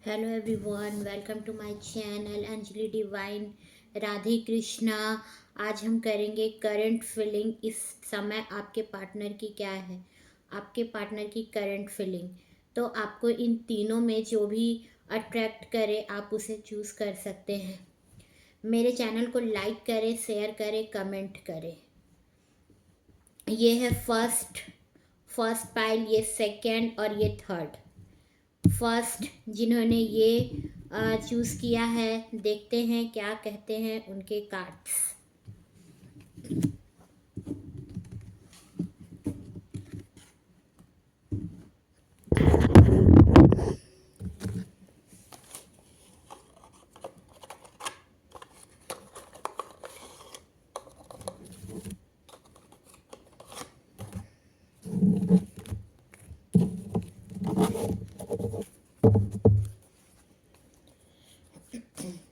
Hello everyone, welcome to my channel Anjali divine Radhe Krishna. आज हम करेंगे करंट फीलिंग। इस समय आपके पार्टनर की क्या है, आपके पार्टनर की करंट फीलिंग। तो आपको इन तीनों में जो भी अट्रैक्ट करे आप उसे चूज़ कर सकते हैं। मेरे चैनल को लाइक करें, शेयर करें, कमेंट करें। ये है फर्स्ट पाइल, ये सेकंड और ये थर्ड। फर्स्ट जिन्होंने ये चूज़ किया है, देखते हैं क्या कहते हैं उनके कार्ड्स।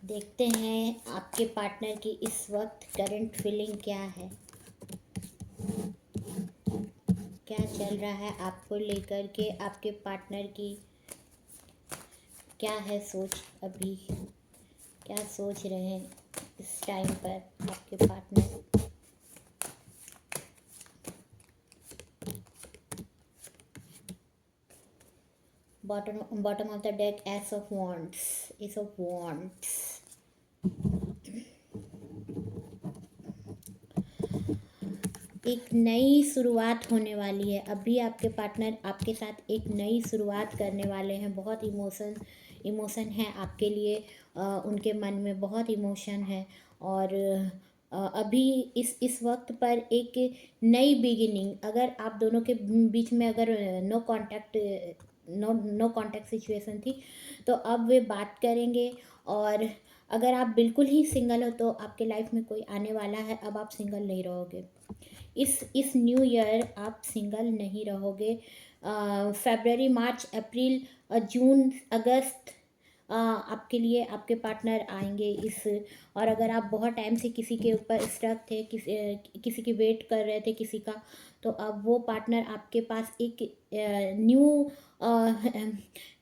देखते हैं आपके पार्टनर की इस वक्त करंट फीलिंग क्या है, क्या चल रहा है आपको लेकर के। आपके पार्टनर की क्या है सोच, अभी क्या सोच रहे हैं इस टाइम पर आपके partner. Bottom of the deck, S of wants. एक नई शुरुआत होने वाली है। अभी आपके पार्टनर आपके साथ एक नई शुरुआत करने वाले हैं। बहुत इमोशन है आपके लिए। उनके मन में बहुत इमोशन है। और अभी इस वक्त पर एक नई बिगिनिंग, अगर आप दोनों के बीच में अगर नो कांटेक्ट सिचुएशन थी तो अब वे बात करेंगे। और अगर आप बिल्कुल ही सिंगल हो तो आपके लाइफ में कोई आने वाला है। अब आप सिंगल नहीं रहोगे। इस न्यू ईयर आप सिंगल नहीं रहोगे। फरवरी, मार्च, अप्रैल, जून, अगस्त आपके लिए आपके पार्टनर आएंगे इस। और अगर आप बहुत टाइम से किसी के ऊपर स्टक थे, किसी की वेट कर रहे थे किसी का, तो अब वो पार्टनर आपके पास एक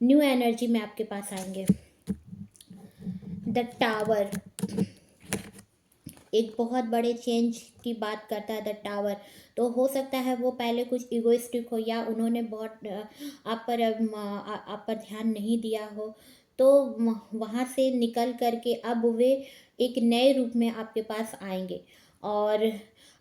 न्यू एनर्जी में आपके पास आएंगे। द टावर एक बहुत बड़े चेंज की बात करता है द टावर। तो हो सकता है वो पहले कुछ इगोइस्टिक हो, या उन्होंने बहुत आप पर ध्यान नहीं दिया हो। तो वहाँ से निकल करके अब वे एक नए रूप में आपके पास आएंगे। और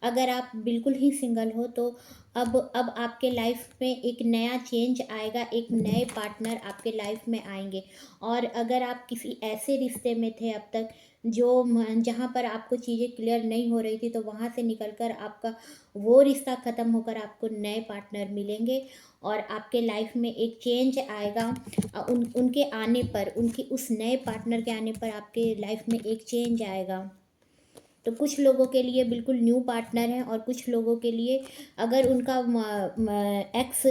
अगर आप बिल्कुल ही सिंगल हो तो अब आपके लाइफ में एक नया चेंज आएगा, एक नए पार्टनर आपके लाइफ में आएंगे। और अगर आप किसी ऐसे रिश्ते में थे अब तक जो जहाँ पर आपको चीज़ें क्लियर नहीं हो रही थी, तो वहाँ से निकलकर आपका वो रिश्ता ख़त्म होकर आपको नए पार्टनर मिलेंगे। और आपके लाइफ में एक चेंज आएगा। उनके आने पर, उनकी उस नए पार्टनर के आने पर आपके लाइफ में एक चेंज आएगा। तो कुछ लोगों के लिए बिल्कुल न्यू पार्टनर है, और कुछ लोगों के लिए अगर उनका एक्स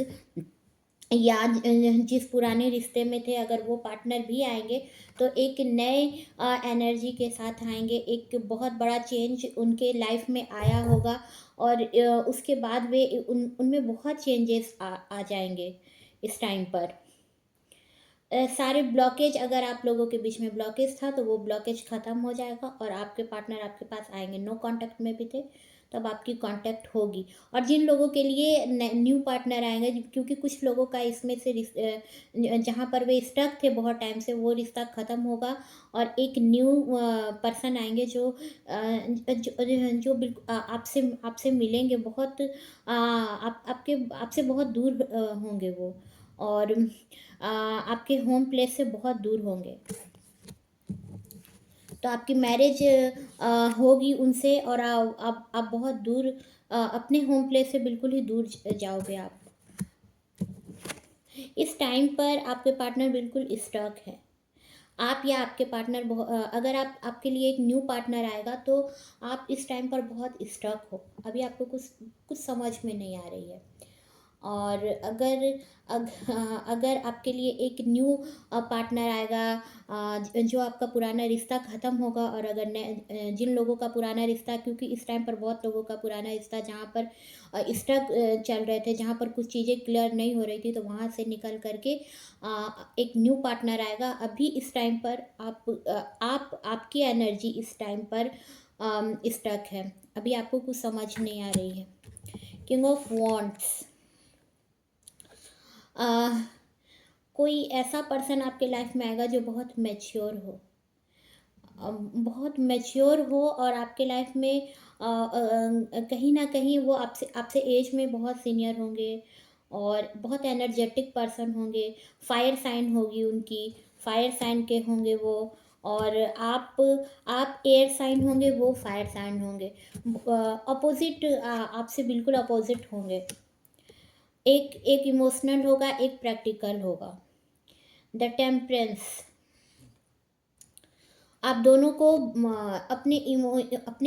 या जिस पुराने रिश्ते में थे, अगर वो पार्टनर भी आएंगे तो एक नए एनर्जी के साथ आएंगे। एक बहुत बड़ा चेंज उनके लाइफ में आया होगा। और उसके बाद वे उनमें बहुत चेंजेस आ जाएंगे इस टाइम पर। सारे ब्लॉकेज, अगर आप लोगों के बीच में ब्लॉकेज था तो वो ब्लॉकेज ख़त्म हो जाएगा, और आपके पार्टनर आपके पास आएंगे। नो कांटेक्ट में भी थे तब आपकी कांटेक्ट होगी। और जिन लोगों के लिए न्यू पार्टनर आएंगे, क्योंकि कुछ लोगों का इसमें से जहाँ पर वे स्टक थे बहुत टाइम से, वो रिश्ता ख़त्म होगा। और एक न्यू पर्सन आएंगे जो बिल्कुल आपसे आपसे मिलेंगे। बहुत आपसे बहुत दूर होंगे वो। और आपके होम प्लेस से बहुत दूर होंगे। तो आपकी मैरिज होगी उनसे, और आप बहुत दूर अपने होम प्लेस से बिल्कुल ही दूर जाओगे आप। इस टाइम पर आपके पार्टनर बिल्कुल स्टक है। आप या आपके पार्टनर अगर आपके लिए एक न्यू पार्टनर आएगा तो आप इस टाइम पर बहुत स्टक हो। अभी आपको कुछ कुछ समझ में नहीं आ रही है। और अगर आपके लिए एक न्यू पार्टनर आएगा, जो आपका पुराना रिश्ता ख़त्म होगा, और अगर जिन लोगों का पुराना रिश्ता, क्योंकि इस टाइम पर बहुत लोगों का पुराना रिश्ता जहाँ पर स्टक चल रहे थे, जहाँ पर कुछ चीज़ें क्लियर नहीं हो रही थी, तो वहाँ से निकल करके एक न्यू पार्टनर आएगा। अभी इस टाइम पर आपकी एनर्जी इस टाइम पर स्टक है, अभी आपको कुछ समझ नहीं आ रही है। किंग ऑफ वॉन्ड्स, कोई ऐसा पर्सन आपके लाइफ में आएगा जो बहुत मैच्योर हो, बहुत मैच्योर हो, और आपके लाइफ में कहीं ना कहीं वो आपसे आपसे एज में बहुत सीनियर होंगे, और बहुत एनर्जेटिक पर्सन होंगे। फायर साइन होगी उनकी, फायर साइन के होंगे वो, और आप एयर साइन होंगे, वो फायर साइन होंगे। अपोजिट, आपसे बिल्कुल अपोजिट होंगे। एक इमोशनल होगा, एक प्रैक्टिकल होगा। द टेम्परेंस, आप दोनों को अपने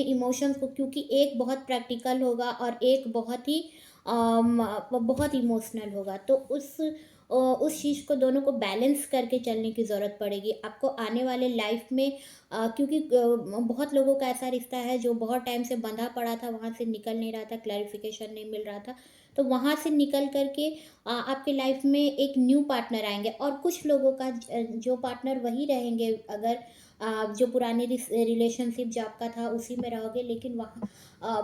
इमोशंस को, क्योंकि एक बहुत प्रैक्टिकल होगा और एक बहुत ही बहुत इमोशनल होगा, तो उस चीज़ को, दोनों को बैलेंस करके चलने की ज़रूरत पड़ेगी आपको आने वाले लाइफ में। क्योंकि बहुत लोगों का ऐसा रिश्ता है जो बहुत टाइम से बंधा पड़ा था, वहाँ से निकल नहीं रहा था, क्लैरिफिकेशन नहीं मिल रहा था, तो वहाँ से निकल करके आपके लाइफ में एक न्यू पार्टनर आएंगे। और कुछ लोगों का जो पार्टनर वही रहेंगे, अगर जो पुरानी रिलेशनशिप जो आपका था उसी में रहोगे, लेकिन वहाँ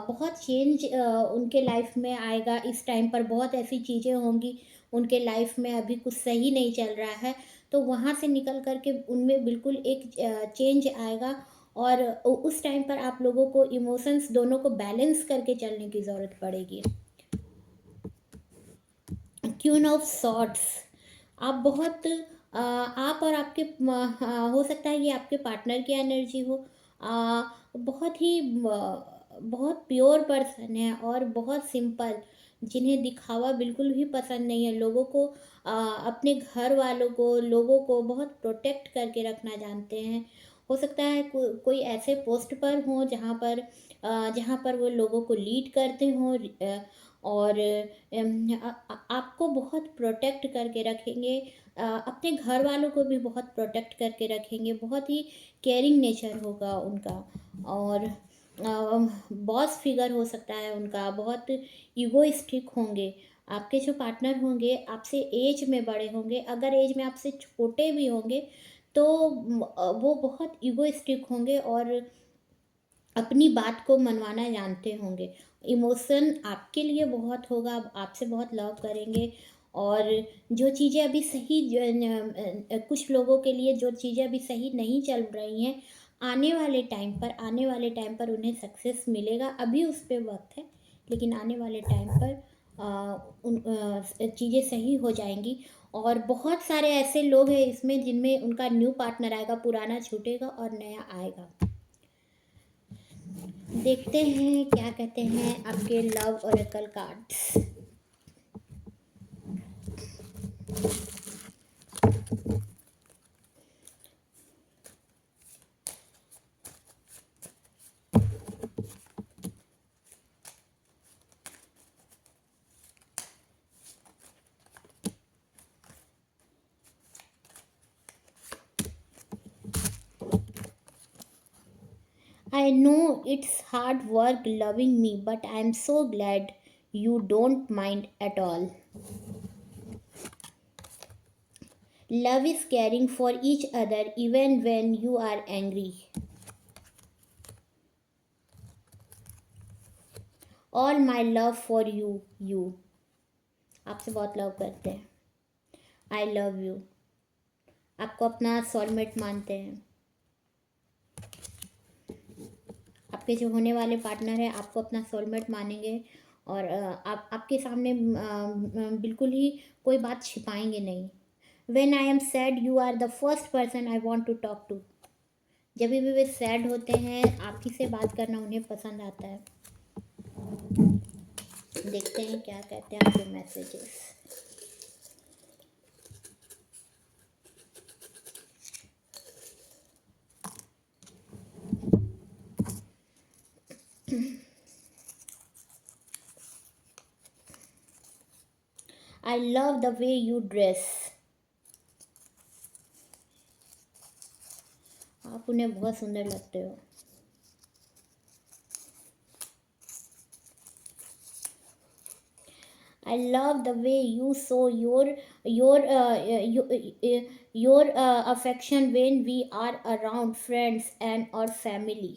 बहुत चेंज उनके लाइफ में आएगा। इस टाइम पर बहुत ऐसी चीज़ें होंगी उनके लाइफ में, अभी कुछ सही नहीं चल रहा है, तो वहाँ से निकल कर के उनमें बिल्कुल एक चेंज आएगा। और उस टाइम पर आप लोगों को इमोशंस दोनों को बैलेंस करके चलने की ज़रूरत पड़ेगी। क्वीन ऑफ सॉर्ड्स, आप बहुत आप और आपके हो सकता है ये आपके पार्टनर की एनर्जी हो। बहुत ही बहुत प्योर पर्सन है और बहुत सिंपल, जिन्हें दिखावा बिल्कुल भी पसंद नहीं है। लोगों को अपने घर वालों को, लोगों को बहुत प्रोटेक्ट करके रखना जानते हैं। हो सकता है कोई ऐसे पोस्ट पर हो जहाँ पर वो लोगों को लीड करते हों, और आपको बहुत प्रोटेक्ट करके रखेंगे, अपने घर वालों को भी बहुत प्रोटेक्ट करके रखेंगे, बहुत ही केयरिंग नेचर होगा उनका। और बॉस फिगर हो सकता है उनका, बहुत ईगोइस्टिक होंगे। आपके जो पार्टनर होंगे आपसे एज में बड़े होंगे, अगर एज में आपसे छोटे भी होंगे तो वो बहुत ईगोइस्टिक होंगे और अपनी बात को मनवाना जानते होंगे। इमोशन आपके लिए बहुत होगा, आपसे बहुत लव करेंगे। और जो चीज़ें अभी सही कुछ लोगों के लिए जो चीज़ें अभी सही नहीं चल रही हैं, आने वाले टाइम पर उन्हें सक्सेस मिलेगा। अभी उस पे वक्त है, लेकिन आने वाले टाइम पर चीज़ें सही हो जाएंगी। और बहुत सारे ऐसे लोग हैं इसमें जिनमें उनका न्यू पार्टनर आएगा, पुराना छूटेगा और नया आएगा। देखते हैं क्या कहते हैं आपके love Oracle cards. I know it's hard work loving me, but I'm so glad you don't mind at all. Love is caring for each other even when you are angry. All my love for you, you. आपसे बहुत love करते हैं। I love you. आपको अपना soulmate मानते हैं। आपके जो होने वाले पार्टनर है आपको अपना सोलमेट मानेंगे, और आपके सामने बिल्कुल ही कोई बात छिपाएंगे नहीं। When I am sad, you are the first person I want to talk to. जब भी वे सैड होते हैं, आप ही से बात करना उन्हें पसंद आता है। देखते हैं क्या कहते हैं आपके messages. I love the way you dress. आप उन्हें बहुत सुंदर लगते हो। I love the way you show your affection when we are around friends and our family.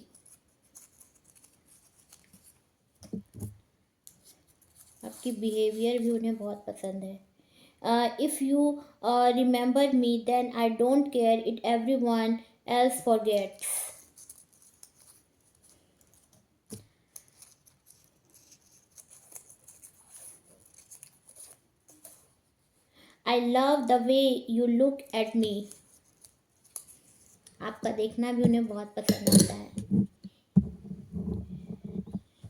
आपकी बिहेवियर भी उन्हें बहुत पसंद है। If you remember me then I don't care it everyone else forgets. I love the way you look at me. आपका देखना भी उन्हें बहुत पसंद आता है।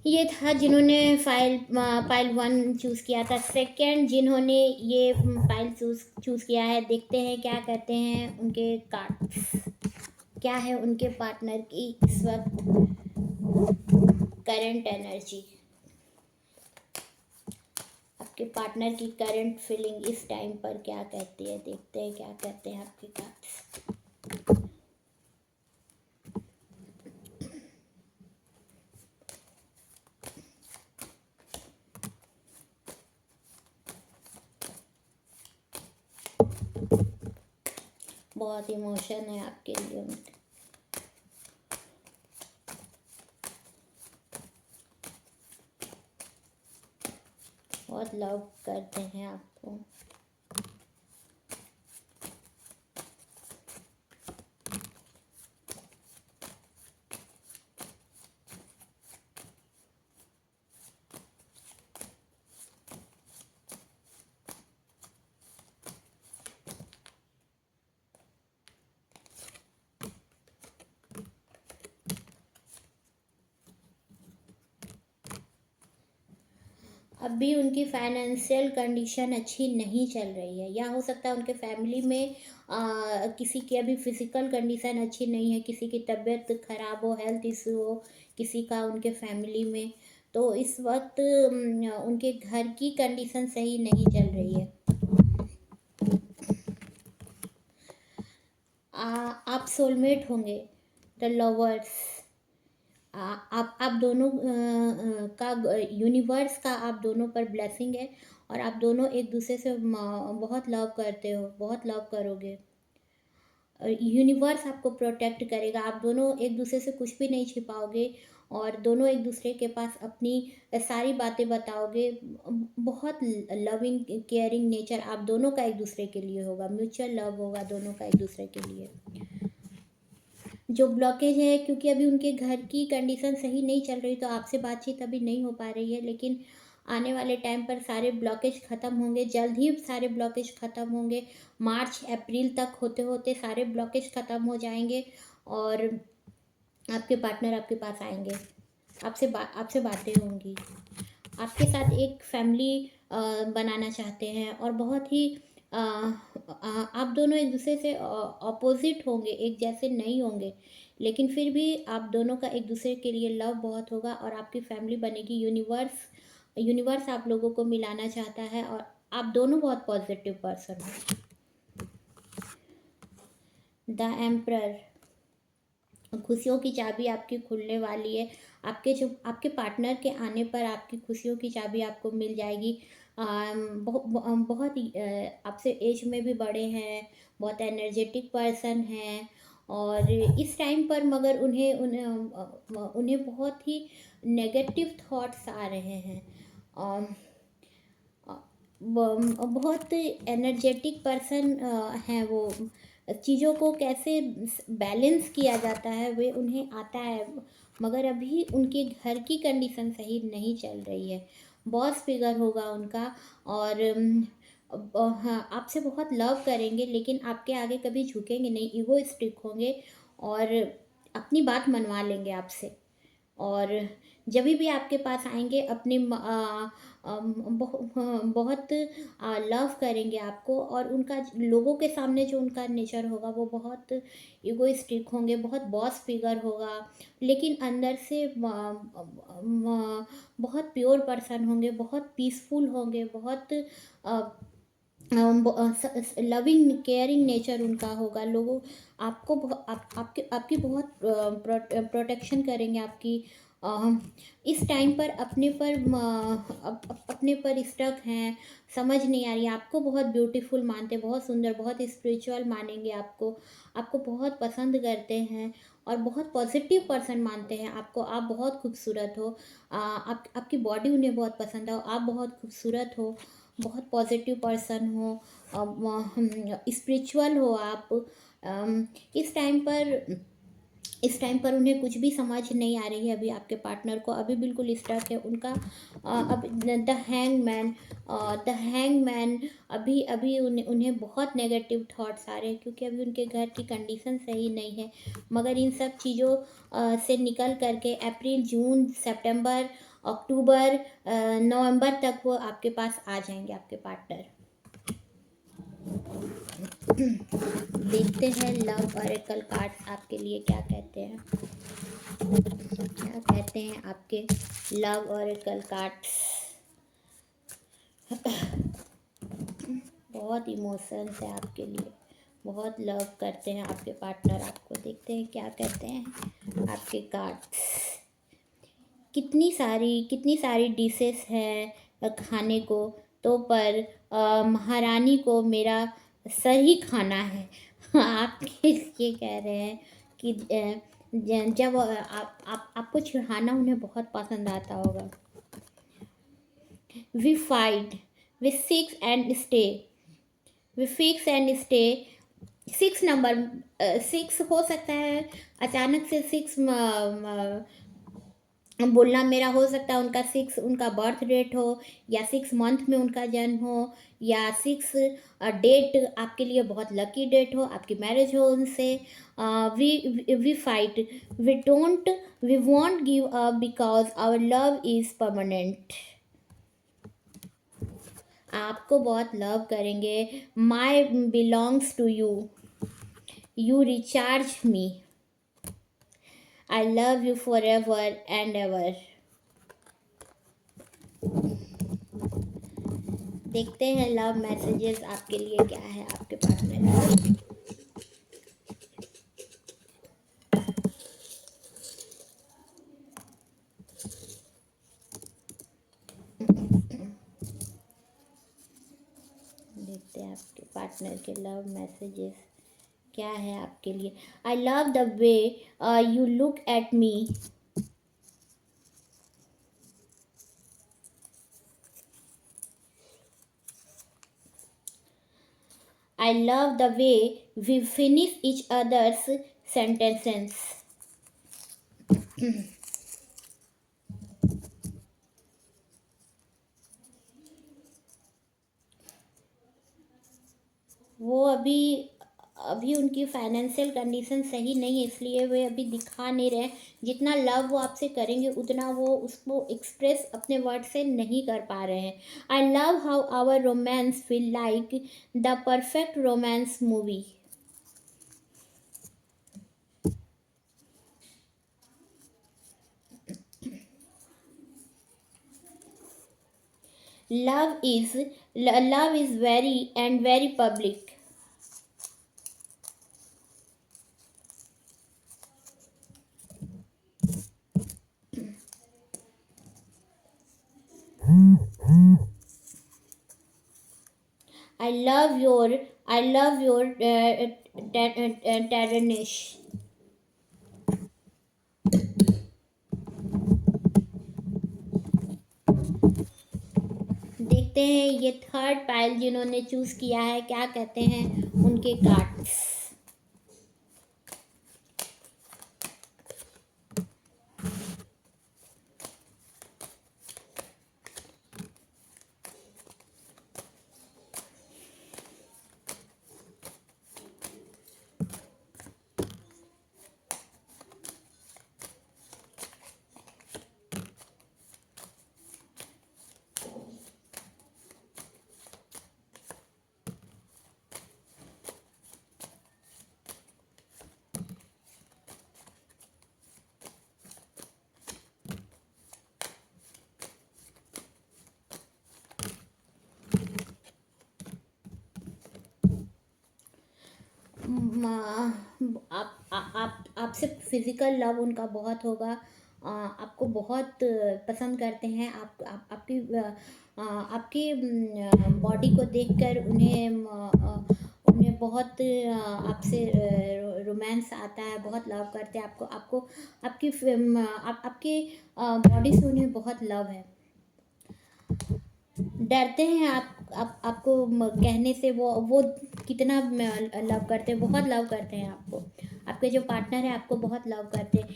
ये था जिन्होंने पाइल 1 चूज़ किया था। सेकंड जिन्होंने ये पाइल चूज़ किया है, देखते हैं क्या कहते हैं उनके कार्ड्स। क्या है उनके पार्टनर की इस वक्त करंट एनर्जी, आपके पार्टनर की करंट फीलिंग इस टाइम पर क्या कहती है। देखते हैं क्या कहते हैं आपके कार्ड्स। बहुत इमोशन है आपके लिए उनके। बहुत लव करते हैं आपको। अभी उनकी फाइनेंशियल कंडीशन अच्छी नहीं चल रही है, या हो सकता है उनके फैमिली में किसी की अभी फिजिकल कंडीशन अच्छी नहीं है, किसी की तबीयत खराब हो, हेल्थ इशू हो किसी का उनके फैमिली में। तो इस वक्त उनके घर की कंडीशन सही नहीं चल रही है। आप सोलमेट होंगे, द लवर्स। आप दोनों का यूनिवर्स का आप दोनों पर ब्लेसिंग है, और आप दोनों एक दूसरे से बहुत लव करते हो, बहुत लव करोगे। यूनिवर्स आपको प्रोटेक्ट करेगा, आप दोनों एक दूसरे से कुछ भी नहीं छिपाओगे, और दोनों एक दूसरे के पास अपनी सारी बातें बताओगे। बहुत लविंग केयरिंग नेचर आप दोनों का एक दूसरे के लिए होगा, म्यूचुअल लव होगा दोनों का एक दूसरे के लिए। जो ब्लॉकेज है, क्योंकि अभी उनके घर की कंडीशन सही नहीं चल रही, तो आपसे बातचीत अभी नहीं हो पा रही है, लेकिन आने वाले टाइम पर सारे ब्लॉकेज ख़त्म होंगे, जल्द ही सारे ब्लॉकेज ख़त्म होंगे। मार्च अप्रैल तक होते होते सारे ब्लॉकेज ख़त्म हो जाएंगे, और आपके पार्टनर आपके पास आएंगे, आपसे बातें होंगी, आपके साथ एक फैमिली बनाना चाहते हैं, और बहुत ही आप दोनों एक दूसरे से अपोजिट होंगे, एक जैसे नहीं होंगे, लेकिन फिर भी आप दोनों का एक दूसरे के लिए लव बहुत होगा, और आपकी फैमिली बनेगी। यूनिवर्स आप लोगों को मिलाना चाहता है, और आप दोनों बहुत पॉजिटिव पर्सन हो। द एम्परर, खुशियों की चाबी आपकी खुलने वाली है। आपके पार्टनर के आने पर आपकी खुशियों की चाबी आपको मिल जाएगी। बहुत ही आपसे एज में भी बड़े हैं, बहुत एनर्जेटिक पर्सन हैं, और इस टाइम पर मगर उन्हें बहुत ही नेगेटिव थॉट्स आ रहे हैं। बहुत एनर्जेटिक पर्सन हैं वो। चीज़ों को कैसे बैलेंस किया जाता है वे उन्हें आता है, मगर अभी उनके घर की कंडीशन सही नहीं चल रही है। बॉस फिगर होगा उनका, और हाँ, आपसे बहुत लव करेंगे, लेकिन आपके आगे कभी झुकेंगे नहीं, ईगोइस्टिक होंगे, और अपनी बात मनवा लेंगे आपसे। और जब भी आपके पास आएंगे अपने बहुत लव करेंगे आपको, और उनका लोगों के सामने जो उनका नेचर होगा वो बहुत इगोइस्टिक होंगे, बहुत बॉस फिगर होगा, लेकिन अंदर से बहुत प्योर पर्सन होंगे, बहुत पीसफुल होंगे, बहुत लविंग केयरिंग नेचर उनका होगा। लोगों आपको आपके आपकी बहुत प्रोटेक्शन करेंगे। आपकी अ, इस टाइम पर अपने पर अपने पर स्टक हैं, समझ नहीं आ रही है, आपको बहुत ब्यूटीफुल मानते हैं, बहुत सुंदर, बहुत स्पिरिचुअल मानेंगे आपको। आपको बहुत पसंद करते हैं और बहुत पॉजिटिव पर्सन मानते हैं आपको। आप बहुत खूबसूरत हो। आपकी बॉडी उन्हें बहुत पसंद है। आप बहुत खूबसूरत हो, बहुत पॉजिटिव पर्सन हो, स्पिरिचुअल हो आप। अम, इस टाइम पर इस टाइम पर उन्हें कुछ भी समझ नहीं आ रही है। अभी आपके पार्टनर को अभी बिल्कुल स्टक है उनका। अब द हैंगमैन अभी अभी उन्हें बहुत नेगेटिव थॉट्स आ रहे हैं, क्योंकि अभी उनके घर की कंडीशन सही नहीं है। मगर इन सब चीज़ों से निकल करके अप्रैल, जून, सितंबर, अक्टूबर, नवंबर तक वो आपके पास आ जाएंगे, आपके पार्टनर। देखते हैं लव ऑरेकल कार्ड्स आपके लिए क्या कहते हैं। क्या कहते हैं आपके लव ऑरेकल कार्ड्स। बहुत इमोशंस है आपके लिए, बहुत लव करते हैं आपके पार्टनर आपको। देखते हैं क्या कहते हैं आपके कार्ड्स। कितनी सारी डिशेस हैं खाने को, तो पर महारानी को मेरा सर ही खाना है। आप ये कह रहे हैं कि जब आपको चिढ़ाना उन्हें बहुत पसंद आता होगा। We fight, we six and stay, we fix and stay. 6 number, 6 हो सकता है अचानक से। 6 बोलना मेरा हो सकता है उनका 6 उनका बर्थ डेट हो, या 6 मंथ में उनका जन्म हो, या 6 डेट आपके लिए बहुत लकी डेट हो, आपकी मैरिज हो उनसे। We fight, we won't give up because our love is permanent. आपको बहुत लव करेंगे। My belongs to you, you recharge me, I love you for ever and ever. देखते हैं लव मैसेजेस आपके लिए क्या है आपके पार्टनर का। देखते हैं आपके पार्टनर के लव मैसेजेस क्या है आपके लिए। I love the way you look at me, I love the way we finish each other's sentences। वो अभी अभी उनकी फाइनेंशियल कंडीशन सही नहीं है, इसलिए वे अभी दिखा नहीं रहे। जितना लव वो आपसे करेंगे उतना वो उसको एक्सप्रेस अपने वर्ड से नहीं कर पा रहे हैं। I love how our romance feel like the perfect romance movie. Love is very and very public. I love your tenderness. देखते हैं ये थर्ड पाइल जिन्होंने चूज किया है क्या कहते हैं उनके कार्ड्स। आपसे फिज़िकल लव उनका बहुत होगा। आपको बहुत पसंद करते हैं। आपकी बॉडी को देखकर उन्हें बहुत आपसे रोमांस आता है, बहुत लव करते हैं आपको। आपको आपकी बॉडी से उन्हें बहुत लव है। डरते हैं आपको कहने से, वो कितना लव करते हैं, बहुत लव करते हैं आपको। आपके जो पार्टनर है आपको बहुत लव करते हैं।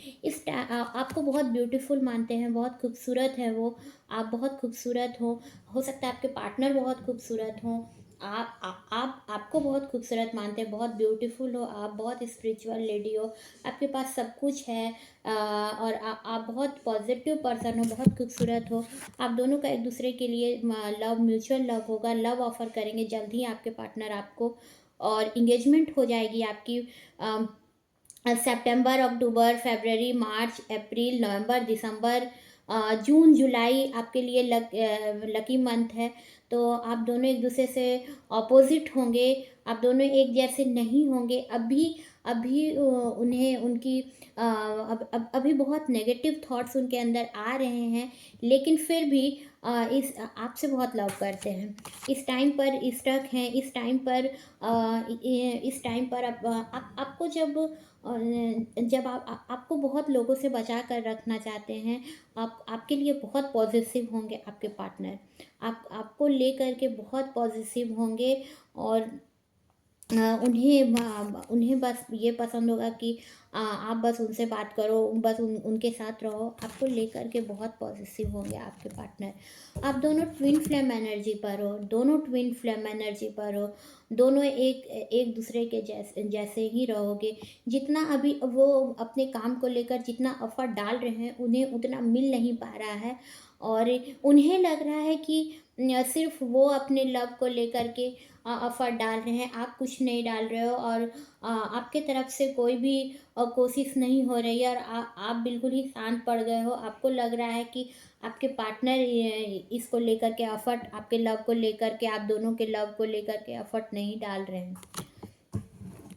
आपको बहुत ब्यूटीफुल मानते हैं, बहुत खूबसूरत है वो। आप बहुत खूबसूरत हो सकता है आपके पार्टनर बहुत खूबसूरत हों। आप आपको बहुत खूबसूरत मानते हैं, बहुत ब्यूटीफुल हो आप, बहुत स्पिरिचुअल लेडी हो। आपके पास सब कुछ है। और आप बहुत पॉजिटिव पर्सन हो, बहुत खूबसूरत हो। आप दोनों का एक दूसरे के लिए लव, म्यूचुअल लव होगा। लव ऑफर करेंगे जल्द ही आपके पार्टनर आपको, और इंगेजमेंट हो जाएगी आपकी। सितंबर, अक्टूबर, फरवरी, मार्च, अप्रैल, नवंबर, दिसंबर, जून, जुलाई आपके लिए लकी मंथ है। तो आप दोनों एक दूसरे से ऑपोजिट होंगे। आप दोनों एक जैसे नहीं होंगे। अभी अभी उन्हें उनकी अभी बहुत नेगेटिव थॉट्स उनके अंदर आ रहे हैं, लेकिन फिर भी इस आपसे बहुत लव करते हैं। इस टाइम पर स्टक हैं। इस टाइम पर आपको जब आपको बहुत लोगों से बचा कर रखना चाहते हैं। आपके लिए बहुत पॉजिटिव होंगे आपके पार्टनर। आपको लेकर के बहुत पॉजिटिव होंगे। और उन्हें बस ये पसंद होगा कि आप बस उनसे बात करो, बस उनके साथ रहो। आपको लेकर के बहुत पॉजिटिव होंगे आपके पार्टनर। आप दोनों ट्विन फ्लेम एनर्जी पर हो, दोनों एक एक दूसरे के जैसे ही रहोगे। जितना अभी वो अपने काम को लेकर जितना एफर्ट डाल रहे हैं, उन्हें उतना मिल नहीं पा रहा है। और उन्हें लग रहा है कि सिर्फ वो अपने लव को लेकर के एफर्ट डाल रहे हैं, आप कुछ नहीं डाल रहे हो। और आपके तरफ से कोई भी कोशिश नहीं हो रही है, और आप बिल्कुल ही शांत पड़ गए हो। आपको लग रहा है कि आपके पार्टनर इसको लेकर के एफर्ट, आपके लव को लेकर के, आप दोनों के लव को लेकर के एफर्ट नहीं डाल रहे हैं।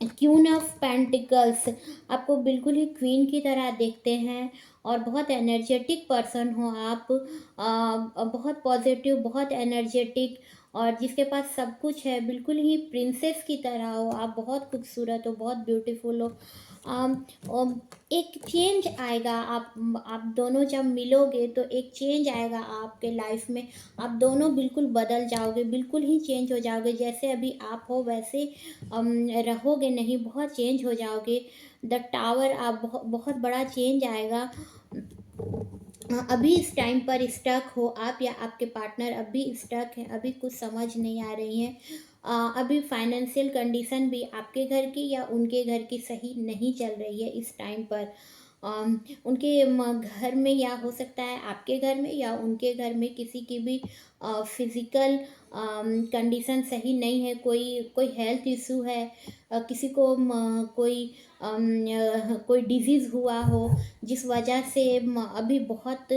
क्वीन ऑफ पेंटिकल्स आपको बिल्कुल ही क्वीन की तरह देखते हैं, और बहुत एनर्जेटिक पर्सन हो आप। बहुत पॉजिटिव, बहुत एनर्जेटिक, और जिसके पास सब कुछ है, बिल्कुल ही प्रिंसेस की तरह हो आप। बहुत खूबसूरत हो, बहुत ब्यूटीफुल हो। अम, एक चेंज आएगा। आप दोनों जब मिलोगे तो एक चेंज आएगा आपके लाइफ में। आप दोनों बिल्कुल बदल जाओगे, बिल्कुल ही चेंज हो जाओगे। जैसे अभी आप हो वैसे रहोगे नहीं, बहुत चेंज हो जाओगे। द टावर, आप बहुत बड़ा चेंज आएगा। अभी इस टाइम पर स्टक हो आप, या आपके पार्टनर अभी स्टक हैं, अभी कुछ समझ नहीं आ रही हैं। अभी फाइनेंशियल कंडीशन भी आपके घर की या उनके घर की सही नहीं चल रही है इस टाइम पर। उनके घर में, या हो सकता है आपके घर में या उनके घर में, किसी की भी फिज़िकल कंडीशन सही नहीं है। कोई कोई हेल्थ इशू है। किसी को कोई डिजीज़ हुआ हो, जिस वजह से अभी बहुत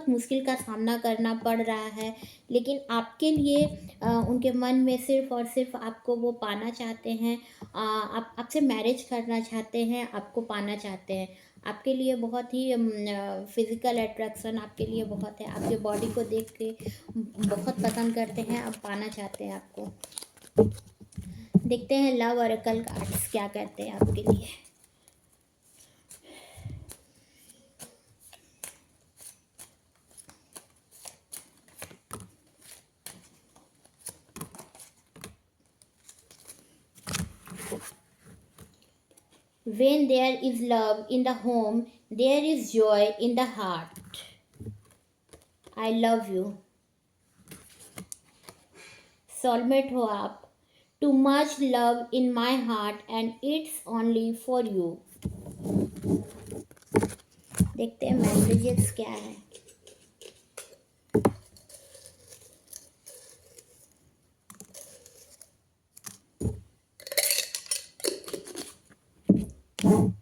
मुश्किल का सामना करना पड़ रहा है। लेकिन आपके लिए उनके मन में सिर्फ़ और सिर्फ़ आपको वो पाना चाहते हैं। आपसे मैरिज करना चाहते हैं, आपको पाना चाहते हैं। आपके लिए बहुत ही फिज़िकल अट्रैक्शन आपके लिए बहुत है। आपके बॉडी को देख के बहुत पसंद करते हैं, आप पाना चाहते हैं आपको। देखते हैं लव ऑरेकल कार्ड्स क्या कहते हैं आपके लिए। When there is love in the home, there is joy in the heart. I love you. Soulmate हो आप. Too much love in my heart and it's only for you. देखते हैं messages क्या है।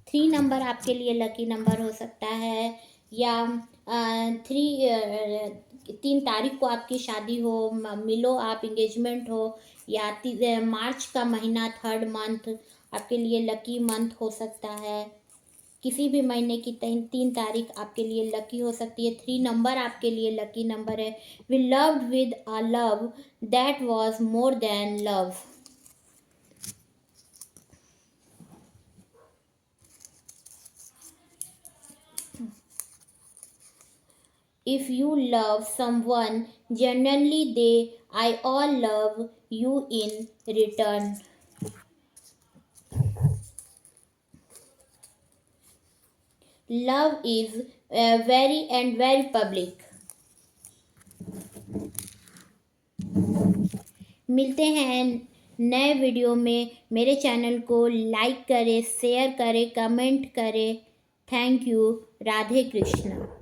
थ्री नंबर आपके लिए lucky number हो सकता है, या 3 तारीख को आपकी शादी हो, मिलो आप, इंगेजमेंट हो, या मार्च का महीना 3rd मंथ आपके लिए लकी मंथ हो सकता है। किसी भी महीने की 3 तारीख आपके लिए लकी हो सकती है। 3 नंबर आपके लिए लकी नंबर है। We loved with a love that was more than love. If you love someone genuinely, I all love you in return. Love is very public. मिलते हैं नए वीडियो में। मेरे चैनल को लाइक करें, शेयर करें, comment करें। Thank you. राधे कृष्ण।